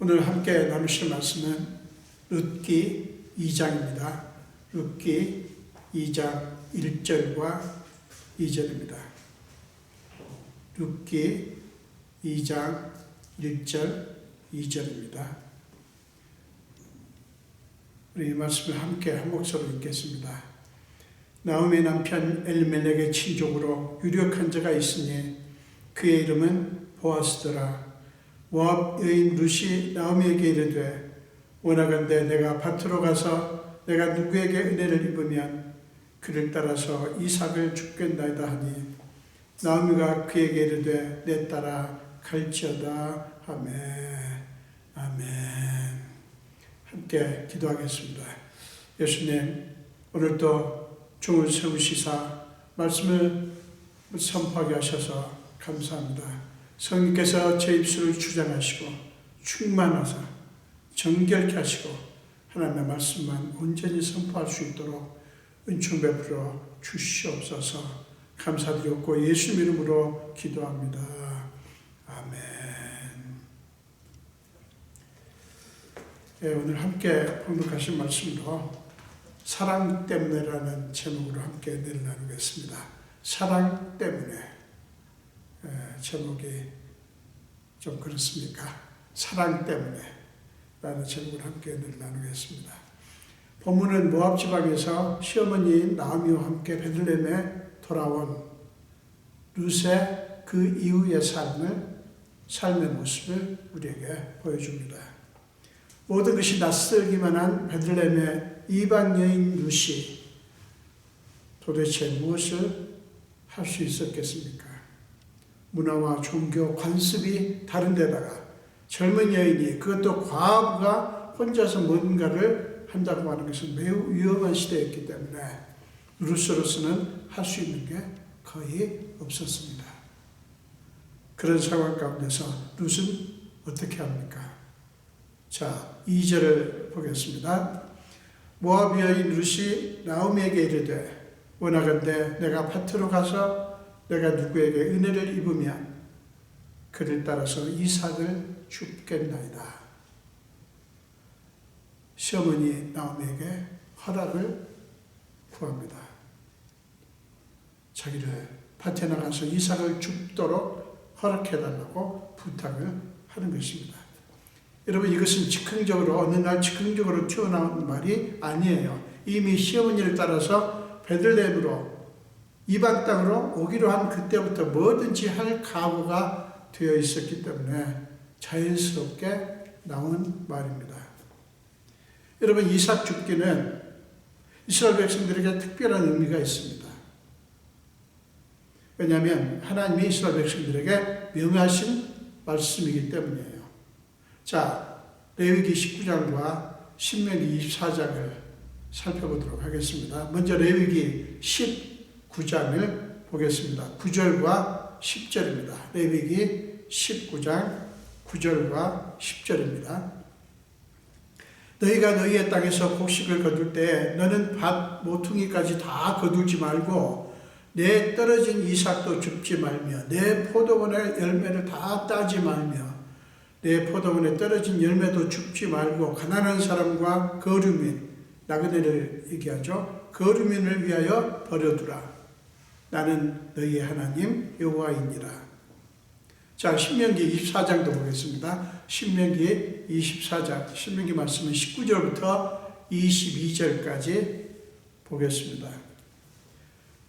오늘 함께 나누실 말씀은 룻기 2장입니다. 룻기 2장 1절과 2절입니다. 룻기 2장 1절 2절입니다. 우리 이 말씀을 함께 한 목소리로 읽겠습니다. 나오미의 남편 엘리멜렉의 친족으로 유력한 자가 있으니 그의 이름은 보아스더라. 모압 여인 룻이 나오미에게 이르되 원하건대 내가 밭으로 가서 내가 누구에게 은혜를 입으면 그를 따라서 이삭을 죽겠나이다 하니 나오미가 그에게 이르되 내 따라 갈지어다. 아멘. 아멘. 함께 기도하겠습니다. 예수님, 오늘도 종을 세우시사 말씀을 선포하게 하셔서 감사합니다. 성령께서 제 입술을 주장하시고 충만하사 정결케 하시고 하나님의 말씀만 온전히 선포할 수 있도록 은총 베풀어 주시옵소서. 감사드렸고 예수 이름으로 기도합니다. 아멘. 네, 오늘 함께 봉독하신 말씀으로 사랑 때문에라는 제목으로 함께 은혜를 나누겠습니다. 사랑 때문에. 제목이 좀 그렇습니까? 사랑 때문에 라는 제목으로 함께 은혜를 나누겠습니다. 본문은 모압 지방에서 시어머니인 나오미와 함께 베들레헴에 돌아온 룻의 그 이후의 삶의 모습을 우리에게 보여줍니다. 모든 것이 낯설기만 한 베들레헴의 이방 여인 룻이 도대체 무엇을 할 수 있었겠습니까? 문화와 종교, 관습이 다른 데다가 젊은 여인이, 그것도 과부가 혼자서 뭔가를 한다고 하는 것은 매우 위험한 시대였기 때문에 룻으로서는 할 수 있는 게 거의 없었습니다. 그런 상황 가운데서 룻은 어떻게 합니까? 자, 2절을 보겠습니다. 모압 여인 룻이 나오미에게 이르되 원하건대 내가 밭으로 가서 내가 누구에게 은혜를 입으면 그를 따라서 이삭을 줍겠나이다. 시어머니 나오미에게 허락을 구합니다. 자기를 밭에 나가서 이삭을 줍도록 허락해달라고 부탁을 하는 것입니다. 여러분, 이것은 즉흥적으로 어느 날 즉흥적으로 튀어나온 말이 아니에요. 이미 시어머니를 따라서 베들레헴으로 이방 땅으로 오기로 한 그때부터 뭐든지 할 각오가 되어 있었기 때문에 자연스럽게 나온 말입니다. 여러분, 이삭 줍기는 이스라엘 백성들에게 특별한 의미가 있습니다. 왜냐하면 하나님이 이스라엘 백성들에게 명하신 말씀이기 때문이에요. 자, 레위기 19장과 신명기 24장을 살펴보도록 하겠습니다. 먼저 레위기 19장을 보겠습니다. 9절과 10절입니다. 레위기 19장 9절과 10절입니다. 너희가 너희의 땅에서 곡식을 거둘 때 너는 밭 모퉁이까지 다 거두지 말고 내 떨어진 이삭도 줍지 말며 내 포도원의 열매를 다 따지 말며 내 포도원에 떨어진 열매도 줍지 말고 가난한 사람과 거류민, 나그네를 얘기하죠. 거류민을 위하여 버려두라. 나는 너희의 하나님 여호와이니라. 자, 신명기 24장도 보겠습니다. 신명기 24장, 신명기 말씀은 19절부터 22절까지 보겠습니다.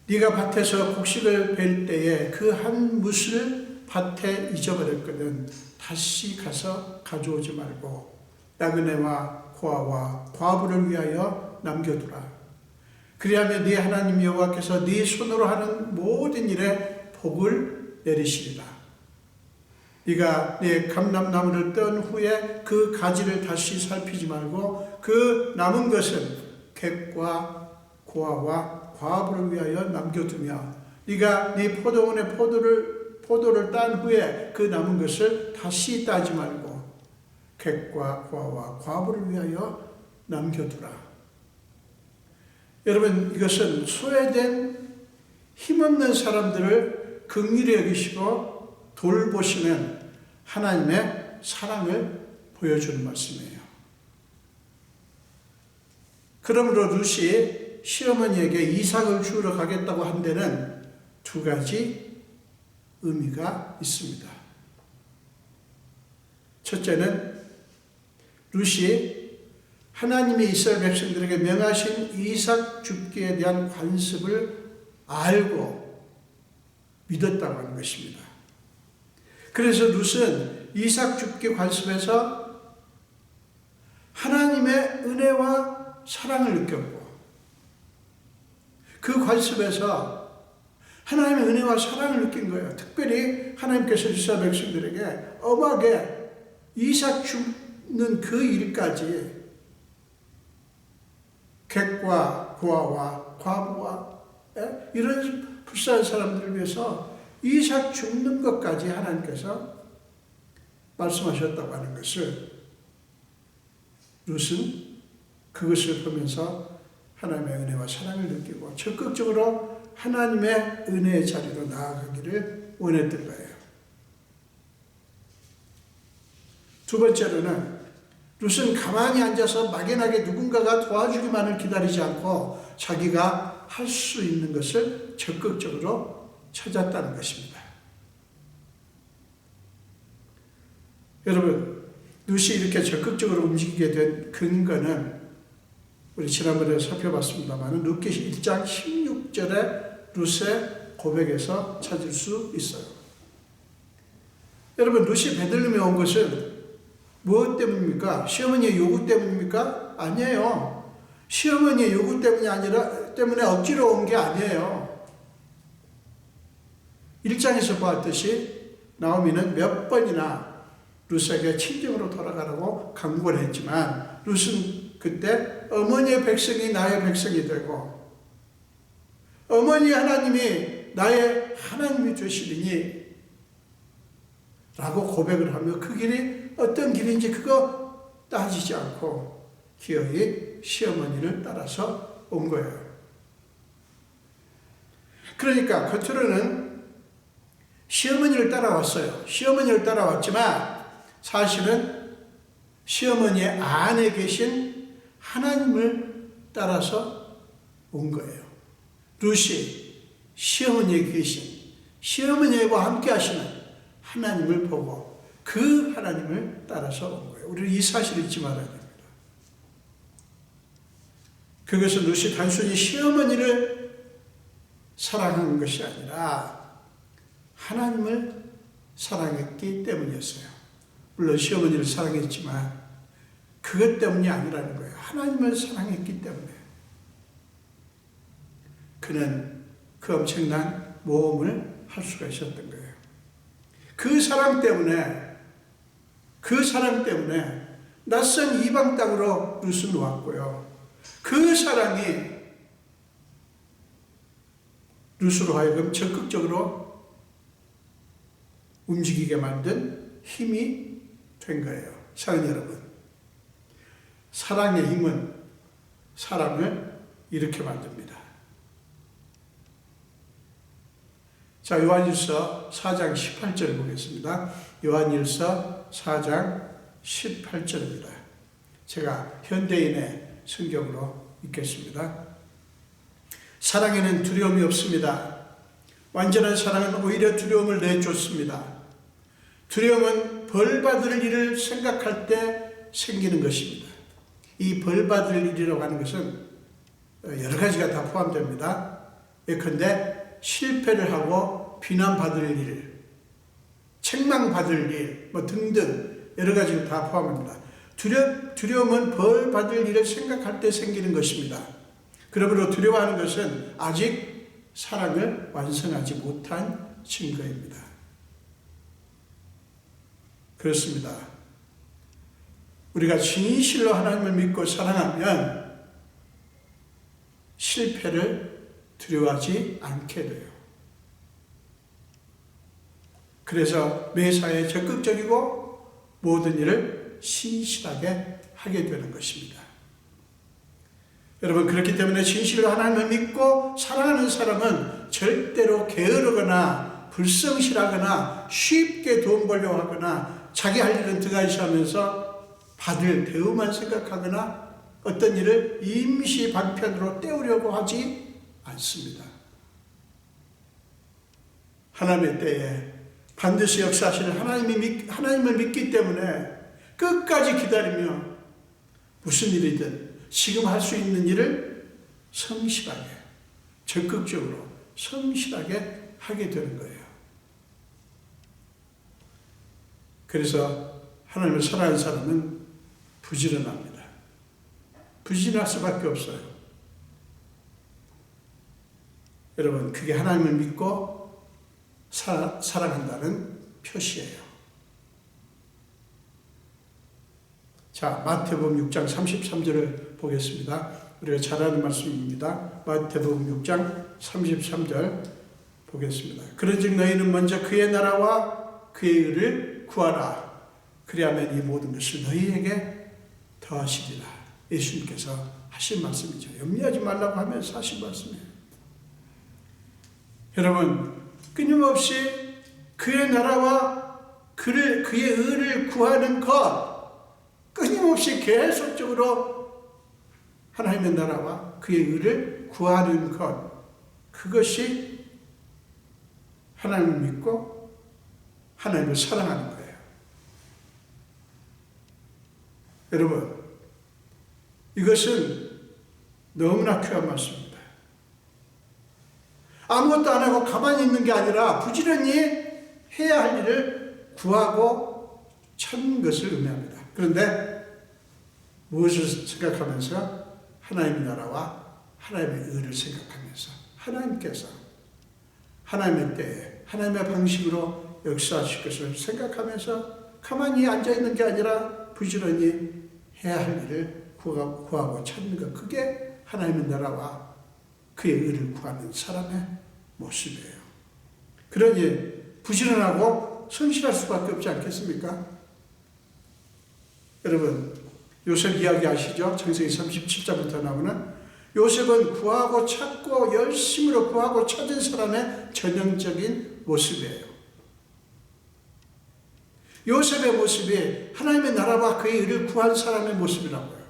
네가 밭에서 곡식을 벨 때에 그 한 뭇을 밭에 잊어버렸거든 다시 가서 가져오지 말고 나그네와 고아와 과부를 위하여 남겨두라. 그리하면 네 하나님 여호와께서 네 손으로 하는 모든 일에 복을 내리시리라. 네가 네 감람나무를 떤 후에 그 가지를 다시 살피지 말고 그 남은 것은 객과 고아와 과부를 위하여 남겨두며 네가 네 포도원의 포도를 딴 후에 그 남은 것을 다시 따지 말고 객과 고아와 과부를 위하여 남겨두라. 여러분, 이것은 소외된 힘없는 사람들을 긍휼히 여기시고 돌보시는 하나님의 사랑을 보여주는 말씀이에요. 그러므로 룻이 시어머니에게 이삭을 주우러 가겠다고 한 데는 두 가지 의미가 있습니다. 첫째는 룻이 하나님이 이스라엘 백성들에게 명하신 이삭 줍기에 대한 관습을 알고 믿었다고 하는 것입니다. 그래서 룻은 이삭 줍기 관습에서 하나님의 은혜와 사랑을 느꼈고, 그 관습에서 하나님의 은혜와 사랑을 느낀 거예요. 특별히 하나님께서 이스라엘 백성들에게 엄하게 이삭 줍는 그 일까지 객과 고아와 과부와 이런 불쌍한 사람들을 위해서 이삭 줍는 것까지 하나님께서 말씀하셨다고 하는 것을 룻은 그것을 보면서 하나님의 은혜와 사랑을 느끼고 적극적으로 하나님의 은혜의 자리로 나아가기를 원했던 거예요. 두 번째로는 룻은 가만히 앉아서 막연하게 누군가가 도와주기만을 기다리지 않고 자기가 할 수 있는 것을 적극적으로 찾았다는 것입니다. 여러분, 룻이 이렇게 적극적으로 움직이게 된 근거는 우리 지난번에 살펴봤습니다만 룻기 1장 16절에 룻의 고백에서 찾을 수 있어요. 여러분, 룻이 베들레헴에 온 것은 무엇 때문입니까? 시어머니의 요구 때문입니까? 아니에요. 시어머니의 요구 때문에 억지로 온 게 아니에요. 1장에서 보았듯이 나오미는 몇 번이나 룻에게 친정으로 돌아가라고 강구를 했지만 룻은 그때 어머니의 백성이 나의 백성이 되고 어머니 하나님이 나의 하나님이 되시리니 라고 고백을 하며 그 길이 어떤 길인지 그거 따지지 않고 기어이 시어머니를 따라서 온 거예요. 그러니까 겉으로는 시어머니를 따라왔어요. 시어머니를 따라왔지만 사실은 시어머니의 안에 계신 하나님을 따라서 온 거예요. 룻이 시어머니에 계신 시어머니와 함께 하시는 하나님을 보고 그 하나님을 따라서 온 거예요. 우리는 이 사실을 잊지 말아야 됩니다. 그것은 룻이 단순히 시어머니를 사랑한 것이 아니라 하나님을 사랑했기 때문이었어요. 물론 시어머니를 사랑했지만 그것 때문이 아니라는 거예요. 하나님을 사랑했기 때문에 그는 그 엄청난 모험을 할 수가 있었던 거예요. 그 사랑 때문에 낯선 이방 땅으로 룻은 왔고요. 그 사랑이 룻으로 하여금 적극적으로 움직이게 만든 힘이 된 거예요. 사랑하는 여러분, 사랑의 힘은 사람을 이렇게 만듭니다. 자, 요한일서 4장 18절 보겠습니다. 요한일서 4장 18절입니다. 제가 현대인의 성경으로 읽겠습니다. 사랑에는 두려움이 없습니다. 완전한 사랑은 오히려 두려움을 내쫓습니다. 두려움은 벌 받을 일을 생각할 때 생기는 것입니다. 이 벌 받을 일이라고 하는 것은 여러 가지가 다 포함됩니다. 예컨대 실패를 하고 비난받을 일, 책망받을 일, 등등 여러 가지를 다 포함합니다. 두려움은 벌 받을 일을 생각할 때 생기는 것입니다. 그러므로 두려워하는 것은 아직 사랑을 완성하지 못한 증거입니다. 그렇습니다. 우리가 진실로 하나님을 믿고 사랑하면 실패를 두려워하지 않게 돼요. 그래서 매사에 적극적이고 모든 일을 신실하게 하게 되는 것입니다. 여러분, 그렇기 때문에 진실로 하나님을 믿고 사랑하는 사람은 절대로 게으르거나 불성실하거나 쉽게 돈 벌려고 하거나 자기 할 일은 드가시 하면서 받을 대우만 생각하거나 어떤 일을 임시 방편으로 때우려고 하지 않습니다. 하나님의 때에 반드시 역사하시는 하나님을 믿기 때문에 끝까지 기다리며 무슨 일이든 지금 할 수 있는 일을 성실하게, 적극적으로 성실하게 하게 되는 거예요. 그래서 하나님을 사랑하는 사람은 부지런합니다. 부지런할 수밖에 없어요. 여러분, 그게 하나님을 믿고 사랑한다는 표시예요. 자, 마태복음 6장 33절을 보겠습니다. 우리가 잘 아는 말씀입니다. 마태복음 6장 33절 보겠습니다. 그런즉 너희는 먼저 그의 나라와 그의 의를 구하라. 그리하면 이 모든 것을 너희에게 더하시리라. 예수님께서 하신 말씀이죠. 염려하지 말라고 하면서 하신 말씀이에요. 여러분, 끊임없이 그의 나라와 그의 의를 구하는 것, 끊임없이 계속적으로 하나님의 나라와 그의 의를 구하는 것, 그것이 하나님을 믿고 하나님을 사랑하는 거예요. 여러분, 이것은 너무나 귀한 말씀입니다. 아무것도 안 하고 가만히 있는 게 아니라 부지런히 해야 할 일을 구하고 찾는 것을 의미합니다. 그런데 무엇을 생각하면서? 하나님의 나라와 하나님의 의를 생각하면서 하나님께서 하나님의 때에 하나님의 방식으로 역사하실 것을 생각하면서 가만히 앉아있는 게 아니라 부지런히 해야 할 일을 구하고 찾는 것, 그게 하나님의 나라와 그의 의를 구하는 사람의 모습이에요. 그러니 부지런하고 성실할 수밖에 없지 않겠습니까? 여러분, 요셉 이야기 아시죠? 창세기 37장부터 나오는 요셉은 구하고 찾고 열심으로 구하고 찾은 사람의 전형적인 모습이에요. 요셉의 모습이 하나님의 나라와 그의 의를 구한 사람의 모습이라고요.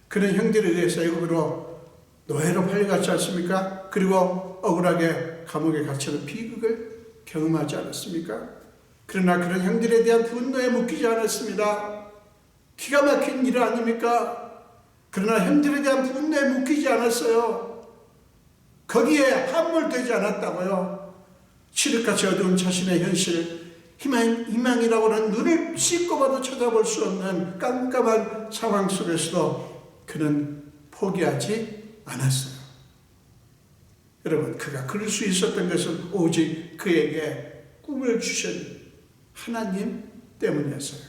그는 형들에 의해서 애굽으로 노예로 팔려갔지 않습니까? 그리고 억울하게 감옥에 갇히는 비극을 경험하지 않았습니까? 그러나 그런 형들에 대한 분노에 묶이지 않았습니다. 기가 막힌 일 아닙니까? 그러나 형들에 대한 분노에 묶이지 않았어요. 거기에 함몰되지 않았다고요. 칠흑같이 어두운 자신의 현실, 희망이라고 하는 눈을 씻고 봐도 찾아볼 수 없는 깜깜한 상황 속에서도 그는 포기하지 않았어요. 여러분, 그가 그럴 수 있었던 것은 오직 그에게 꿈을 주신 하나님 때문이었어요.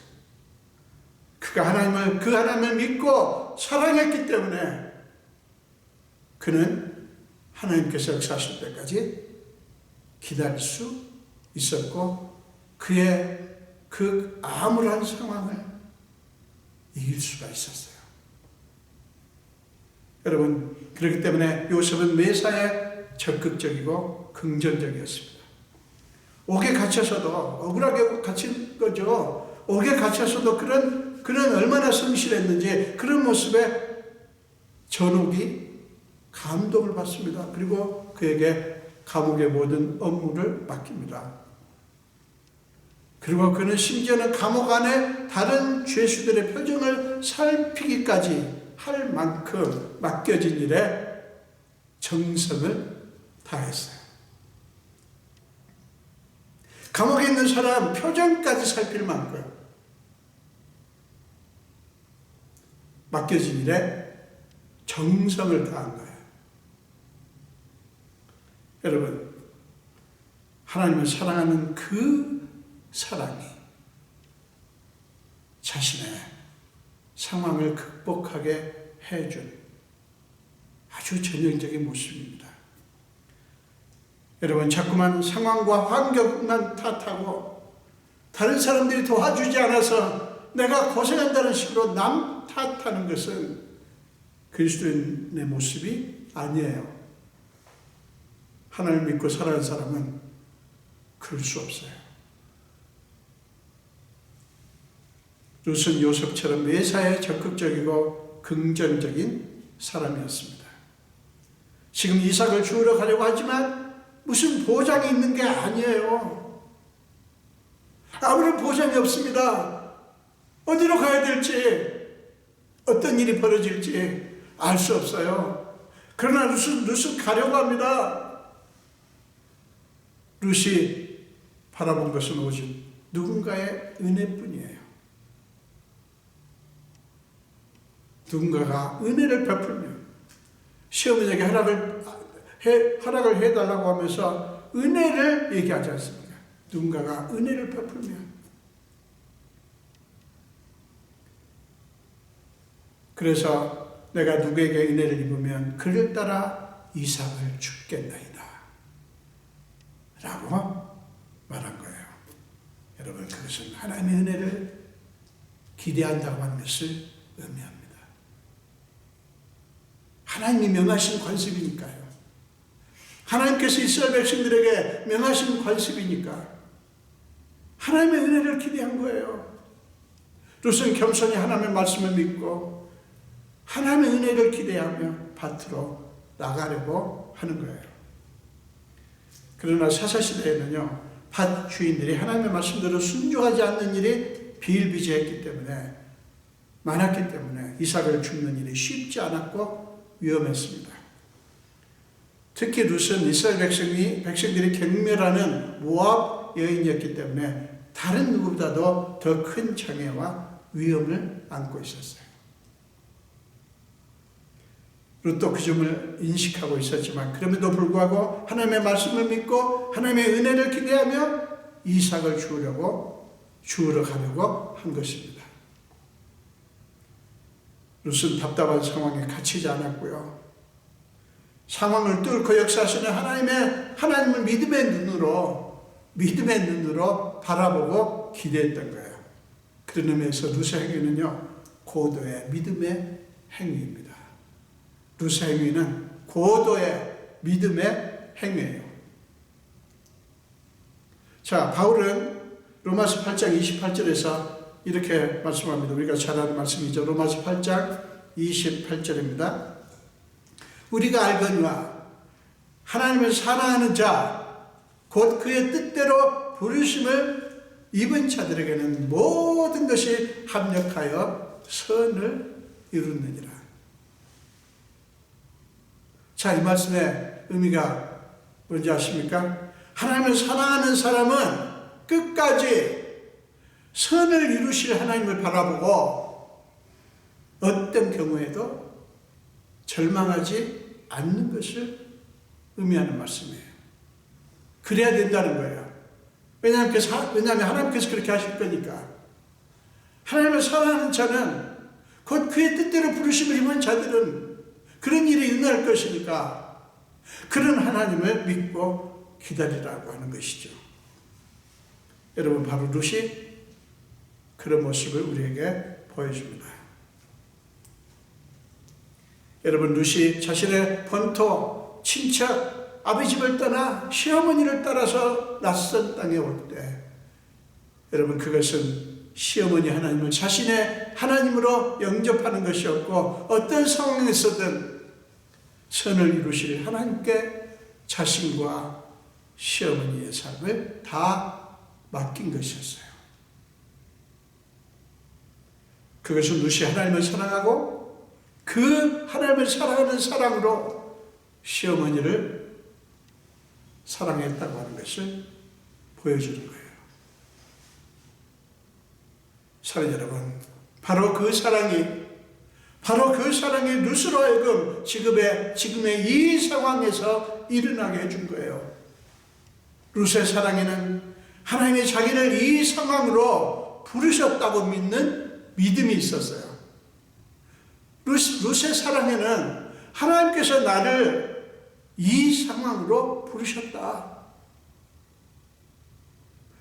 그가 그 하나님을 믿고 사랑했기 때문에 그는 하나님께서 역사하실 때까지 기다릴 수 있었고, 그의 그 암울한 상황을 이길 수가 있었어요. 여러분, 그렇기 때문에 요셉은 매사에 적극적이고 긍정적이었습니다. 옥에 갇혀서도, 억울하게 갇힌 거죠. 옥에 갇혀서도 그는 얼마나 성실했는지 그런 모습에 전옥이 감동을 받습니다. 그리고 그에게 감옥의 모든 업무를 맡깁니다. 그리고 그는 심지어는 감옥 안에 다른 죄수들의 표정을 살피기까지 할 만큼 맡겨진 일에 정성을 다했어요. 감옥에 있는 사람 표정까지 살필 만큼 맡겨진 일에 정성을 다한 거예요. 여러분, 하나님을 사랑하는 그 사랑이 자신의 상황을 극복하게 해준 아주 전형적인 모습입니다. 여러분, 자꾸만 상황과 환경만 탓하고 다른 사람들이 도와주지 않아서 내가 고생한다는 식으로 남 탓하는 것은 그리스도인의 모습이 아니에요. 하나님을 믿고 살아가는 사람은 그럴 수 없어요. 룻은 요셉처럼 매사에 적극적이고 긍정적인 사람이었습니다. 지금 이삭을 주우러 가려고 하지만 무슨 보장이 있는 게 아니에요. 아무런 보장이 없습니다. 어디로 가야 될지, 어떤 일이 벌어질지 알 수 없어요. 그러나 룻은 가려고 합니다. 룻이 바라본 것은 오직 누군가의 은혜뿐이에요. 누군가가 은혜를 베풀며 시어머니에게 허락을 해달라고 하면서 은혜를 얘기하지 않습니까? 누군가가 은혜를 베풀며. 그래서 내가 누구에게 은혜를 입으면 그를 따라 이삭을 줍겠나이다 라고 말한 거예요. 여러분, 그것은 하나님의 은혜를 기대한다고 하는 것을 의미합니다. 하나님이 명하신 관습이니까요. 하나님께서 이스라엘 백성들에게 명하신 관습이니까 하나님의 은혜를 기대한 거예요. 룻은 겸손히 하나님의 말씀을 믿고 하나님의 은혜를 기대하며 밭으로 나가려고 하는 거예요. 그러나 사사시대에는요, 밭 주인들이 하나님의 말씀대로 순종하지 않는 일이 비일비재했기 때문에, 많았기 때문에 이삭을 줍는 일이 쉽지 않았고 위험했습니다. 특히 룻은 이스라엘 백성들이 경멸하는 모압 여인이었기 때문에 다른 누구보다도 더 큰 장애와 위험을 안고 있었어요. 룻도 그 점을 인식하고 있었지만 그럼에도 불구하고 하나님의 말씀을 믿고 하나님의 은혜를 기대하며 이삭을 주우러 가려고 한 것입니다. 룻은 답답한 상황에 갇히지 않았고요. 상황을 뚫고 역사하시는 하나님을 믿음의 눈으로 바라보고 기대했던 거예요. 그런 의미에서 룻의 행위는요, 고도의 믿음의 행위입니다. 룻의 행위는 고도의 믿음의 행위예요. 자, 바울은 로마서 8장 28절에서 이렇게 말씀합니다. 우리가 잘 아는 말씀이죠. 로마서 8장 28절입니다. 우리가 알거니와 하나님을 사랑하는 자, 곧 그의 뜻대로 부르심을 입은 자들에게는 모든 것이 합력하여 선을 이루느니라. 자, 이 말씀의 의미가 뭔지 아십니까? 하나님을 사랑하는 사람은 끝까지 선을 이루실 하나님을 바라보고 어떤 경우에도 절망하지 않는 것을 의미하는 말씀이에요. 그래야 된다는 거예요. 왜냐하면 하나님께서 그렇게 하실 거니까. 하나님을 사랑하는 자는 곧 그의 뜻대로 부르심을 입은 자들은 그런 일이 일어날 것이니까 그런 하나님을 믿고 기다리라고 하는 것이죠. 여러분, 바로 룻이 그런 모습을 우리에게 보여줍니다. 여러분, 룻이 자신의 본토, 친척, 아버지 집을 떠나 시어머니를 따라서 낯선 땅에 올 때, 여러분, 그것은 시어머니 하나님을 자신의 하나님으로 영접하는 것이었고, 어떤 상황에서든 선을 이루실 하나님께 자신과 시어머니의 삶을 다 맡긴 것이었어요. 그것은 룻이 하나님을 사랑하고 그 하나님을 사랑하는 사랑으로 시어머니를 사랑했다고 하는 것을 보여주는 거예요. 사랑 여러분, 바로 그 사랑이 룻으로 하여금 지금의 이 상황에서 일어나게 해준 거예요. 룻의 사랑에는 하나님이 자기를 이 상황으로 부르셨다고 믿는 믿음이 있었어요. 룻의 사랑에는 하나님께서 나를 이 상황으로 부르셨다,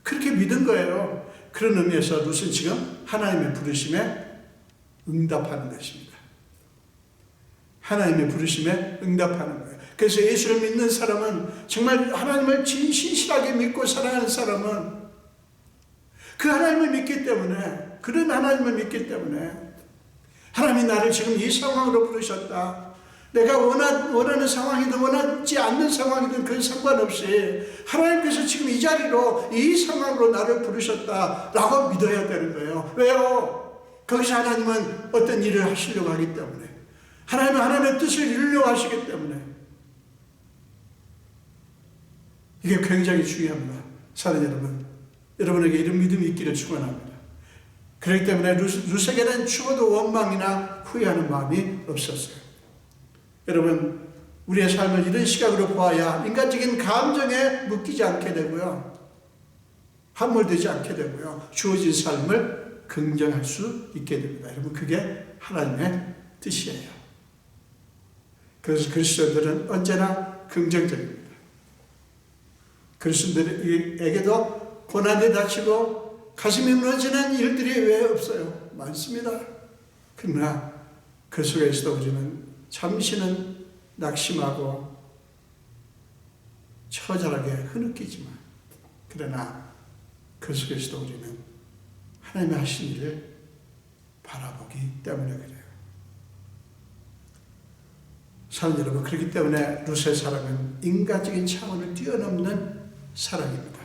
그렇게 믿은 거예요. 그런 의미에서 룻은 지금 하나님의 부르심에 응답하는 것입니다. 하나님의 부르심에 응답하는 거예요. 그래서 예수를 믿는 사람은, 정말 하나님을 신실하게 믿고 사랑하는 사람은 그 하나님을 믿기 때문에 그런 하나님을 믿기 때문에 하나님이 나를 지금 이 상황으로 부르셨다. 내가 원하는 상황이든 원하지 않는 상황이든 그건 상관없이 하나님께서 지금 이 자리로 이 상황으로 나를 부르셨다라고 믿어야 되는 거예요. 왜요? 거기서 하나님은 어떤 일을 하시려고 하기 때문에, 하나님은 하나님의 뜻을 이루려고 하시기 때문에 이게 굉장히 중요합니다. 사랑하는 여러분, 여러분에게 이런 믿음이 있기를 축원합니다. 그렇기 때문에 루세게는 죽어도 원망이나 후회하는 마음이 없었어요. 여러분, 우리의 삶을 이런 시각으로 보아야 인간적인 감정에 묶이지 않게 되고요, 함몰되지 않게 되고요, 주어진 삶을 긍정할 수 있게 됩니다. 여러분, 그게 하나님의 뜻이에요. 그래서 그리스도인들은 언제나 긍정적입니다. 그리스도인들에게도 고난에 다치고 가슴이 무너지는 일들이 왜 없어요? 많습니다. 그러나 그 속에서도 우리는 잠시는 낙심하고 처절하게 흐느끼지만, 그러나 그 속에서도 우리는 하나님의 하신 일을 바라보기 때문에 그래요. 사랑하는 여러분, 그렇기 때문에 루스의 사랑은 인간적인 차원을 뛰어넘는 사랑입니다.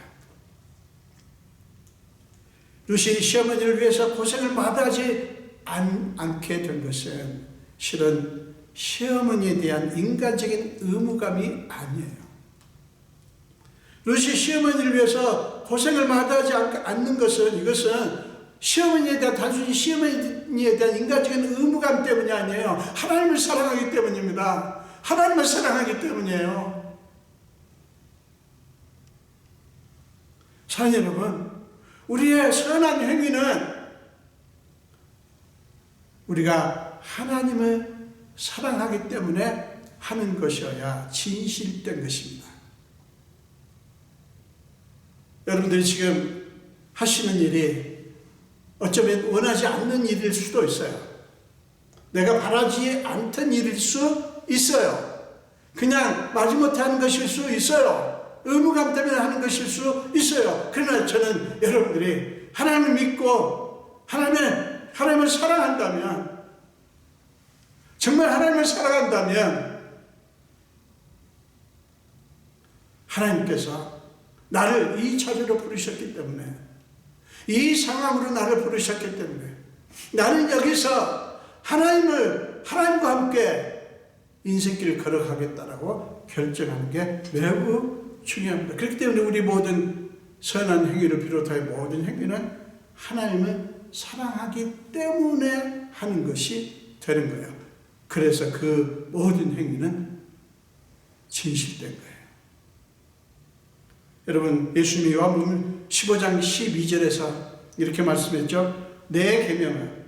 루시 시어머니를 위해서 고생을 마다하지 않게 된 것은 실은 시어머니에 대한 인간적인 의무감이 아니에요. 루시 시어머니를 위해서 고생을 마다하지 않는 것은, 이것은 시어머니에 대한, 단순히 시어머니에 대한 인간적인 의무감 때문이 아니에요. 하나님을 사랑하기 때문입니다. 하나님을 사랑하기 때문이에요. 사랑하는 여러분, 우리의 선한 행위는 우리가 하나님을 사랑하기 때문에 하는 것이어야 진실된 것입니다. 여러분들이 지금 하시는 일이 어쩌면 원하지 않는 일일 수도 있어요. 내가 바라지 않던 일일 수 있어요. 그냥 마지못해 하는 것일 수 있어요. 의무감 때문에 하는 것일 수 있어요. 그러나 저는 여러분들이 하나님을 믿고 하나님을 사랑한다면, 정말 하나님을 사랑한다면 하나님께서 나를 이 자리로 부르셨기 때문에, 이 상황으로 나를 부르셨기 때문에 나는 여기서 하나님과 함께 인생길을 걸어가겠다라고 결정하는 게 매우 중요합니다. 그렇기 때문에 우리 모든 선한 행위를 비롯하여 모든 행위는 하나님을 사랑하기 때문에 하는 것이 되는 거예요. 그래서 그 모든 행위는 진실된 거예요. 여러분, 예수님이 요한복음 15장 12절에서 이렇게 말씀했죠. 내 계명은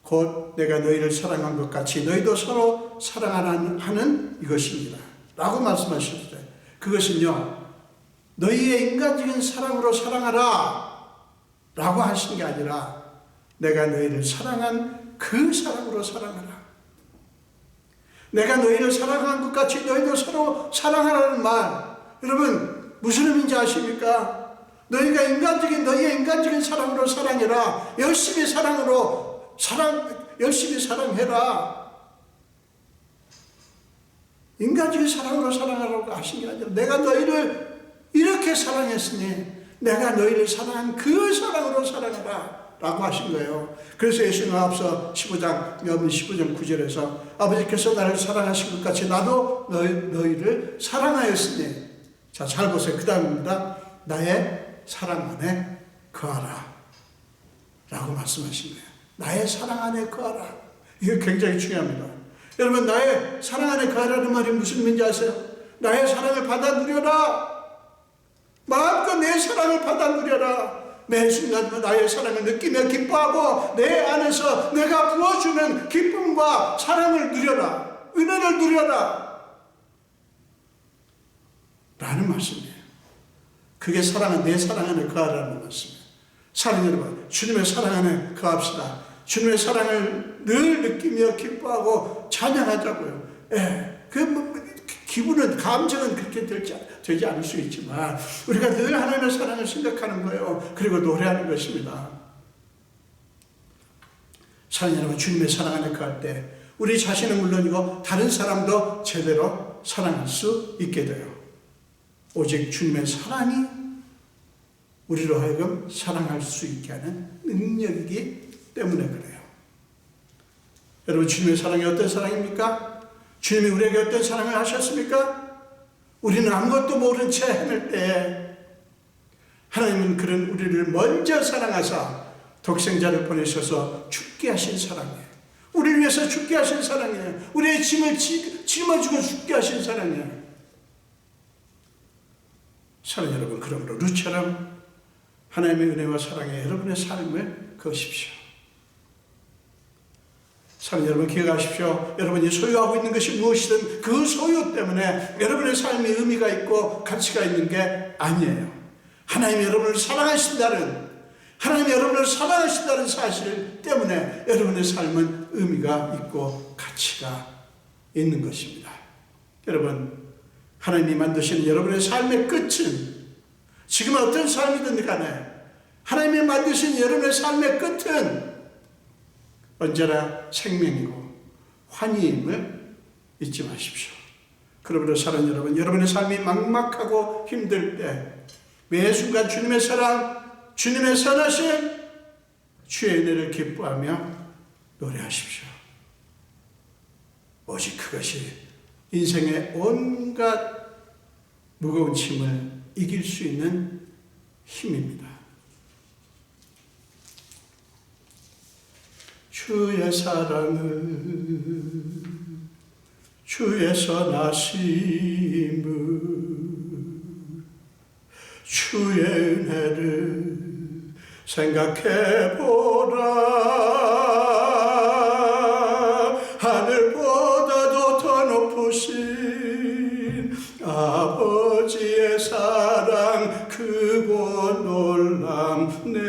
곧 내가 너희를 사랑한 것 같이 너희도 서로 사랑하는 이것입니다 라고 말씀하셨어요. 그것은요, 너희의 인간적인 사랑으로 사랑하라 라고 하신 게 아니라 내가 너희를 사랑한 그 사랑으로 사랑하라. 내가 너희를 사랑한 것 같이 너희도 서로 사랑하라는 말, 여러분 무슨 의미인지 아십니까? 너희의 인간적인 사랑으로 사랑해라. 열심히 사랑해라. 인간적인 사랑으로 사랑하라고 하신 게 아니라 내가 너희를 이렇게 사랑했으니 내가 너희를 사랑한 그 사랑으로 사랑하라 라고 하신 거예요. 그래서 예수님은 앞서 15장 9절에서 아버지께서 나를 사랑하신 것 같이 나도 너희를 사랑하였으니, 자, 잘 보세요. 그 다음입니다. 나의 사랑 안에 거하라 라고 말씀하신 거예요. 나의 사랑 안에 거하라. 이게 굉장히 중요합니다. 여러분, 나의 사랑 안에 거하라는 말이 무슨 의미인지 아세요? 나의 사랑을 받아 누려라. 마음껏 내 사랑을 받아 누려라. 매 순간 나의 사랑을 느끼며 기뻐하고 내 안에서 내가 부어주는 기쁨과 사랑을 누려라. 은혜를 누려라 라는 말씀이에요. 그게 내 사랑 안에 거하라는 말씀이에요. 사랑하는 여러분, 주님의 사랑 안에 거합시다. 주님의 사랑을 늘 느끼며 기뻐하고 찬양하자고요. 기분은, 감정은 그렇게 되지 않을 수 있지만 우리가 늘 하나님의 사랑을 생각하는 거예요. 그리고 노래하는 것입니다. 사랑하는 여러분, 주님의 사랑 안에 거할 때 우리 자신은 물론이고 다른 사람도 제대로 사랑할 수 있게 돼요. 오직 주님의 사랑이 우리로 하여금 사랑할 수 있게 하는 능력이기 때문에 그래요. 여러분, 주님의 사랑이 어떤 사랑입니까? 주님이 우리에게 어떤 사랑을 하셨습니까? 우리는 아무것도 모른 채 헤맬 때 하나님은 그런 우리를 먼저 사랑하사 독생자를 보내셔서 죽게 하신 사랑이에요. 우리를 위해서 죽게 하신 사랑이에요. 우리의 짐을 짊어지고 죽게 하신 사랑이에요. 사랑하는 여러분, 그러므로 루처럼 하나님의 은혜와 사랑에 여러분의 삶을 거십시오. 사랑하는 여러분, 기억하십시오. 여러분이 소유하고 있는 것이 무엇이든 그 소유 때문에 여러분의 삶에 의미가 있고 가치가 있는 게 아니에요. 하나님이 여러분을 사랑하신다는, 하나님이 여러분을 사랑하신다는 사실 때문에 여러분의 삶은 의미가 있고 가치가 있는 것입니다. 여러분, 하나님이 만드신 여러분의 삶의 끝은, 지금 어떤 삶이든 간에 하나님이 만드신 여러분의 삶의 끝은 언제나 생명이고 환희임을 잊지 마십시오. 그러므로 사랑하는 여러분, 여러분의 삶이 막막하고 힘들 때 매 순간 주님의 사랑, 주님의 선하심, 주의 은혜를 기뻐하며 노래하십시오. 오직 그것이 인생의 온갖 무거운 짐을 이길 수 있는 힘입니다. 주의 사랑을, 주의 선하심을, 주의 은혜를 생각해보라. 하늘보다도 더 높으신 아버지의 사랑 크고 놀랍네.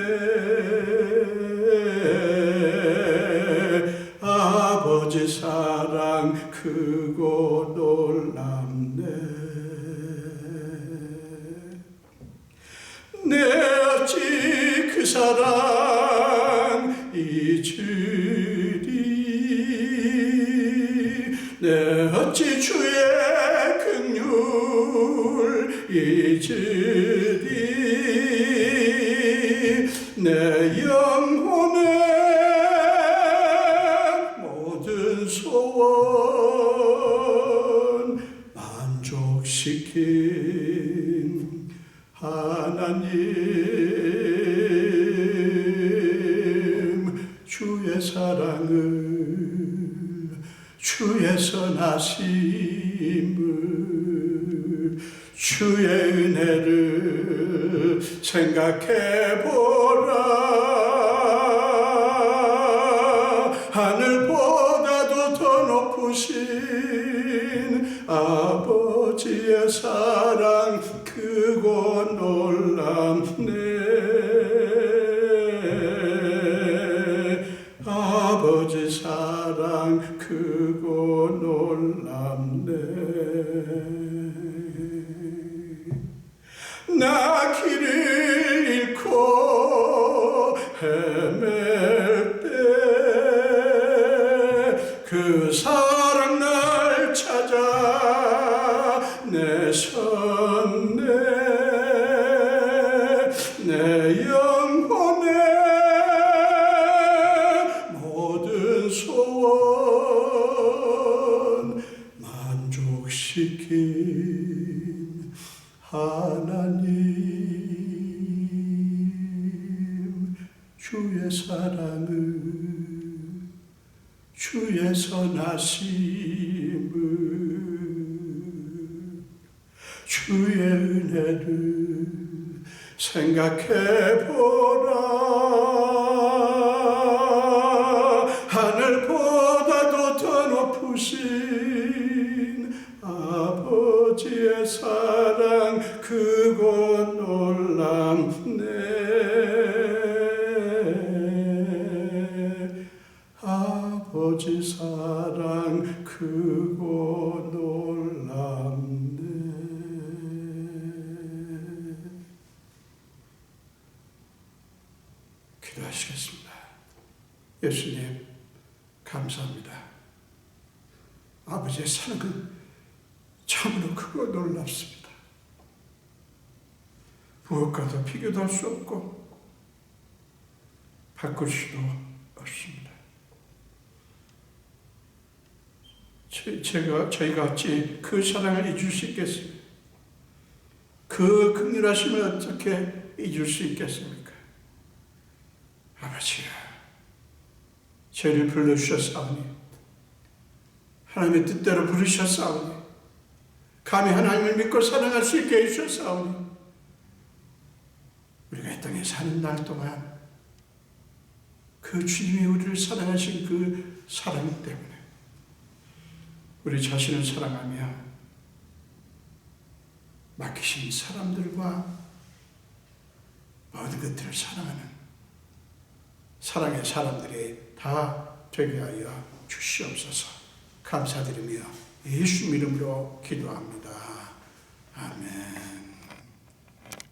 아버지 사랑 크고 놀랍네. 내 어찌 그 사랑 잊으리. 내 어찌 주의 긍휼 잊으리. 내 영혼의 모든 소원 만족시킨 하나님, 주의 사랑을, 주의 선하심을, 주의 은혜를 생각해보라. 하늘보다도 더 높으신 아버지의 사랑 크고 놀랍네. 아버지 사랑 크고 놀랍네. 나 길을 잃고 헤맬 때 그 사랑 날 찾아 내셨네. 내 영혼의 모든 소원 만족시킨 하나님, 주의 사랑을, 주의 선하심을, 주의 은혜를 생각해보라. 하늘보다도 더 높으신 아버지의 사랑 크고 놀랍네. 아버지 사랑 크고 놀랍네. 기도하시겠습니다. 예수님, 감사합니다. 아버지의 사랑은 참으로 크고 놀랍습니다. 무엇과도 비교도 할 수 없고 바꿀 수도 없습니다. 저희가 어찌 그 사랑을 잊을 수 있겠습니까? 그 긍휼하심을 어떻게 잊을 수 있겠습니까? 아버지야, 저희를 불러주셨사오니 하나님의 뜻대로 부르셨사오니 감히 하나님을 믿고 사랑할 수 있게 해주셨사오니 우리가 이 땅에 사는 날 동안 그 주님이 우리를 사랑하신 그 사랑 때문에 우리 자신을 사랑하며 맡기신 사람들과 모든 것들을 사랑하는 사랑의 사람들이 다 되게 하여 주시옵소서. 감사드리며 예수 이름으로 기도합니다.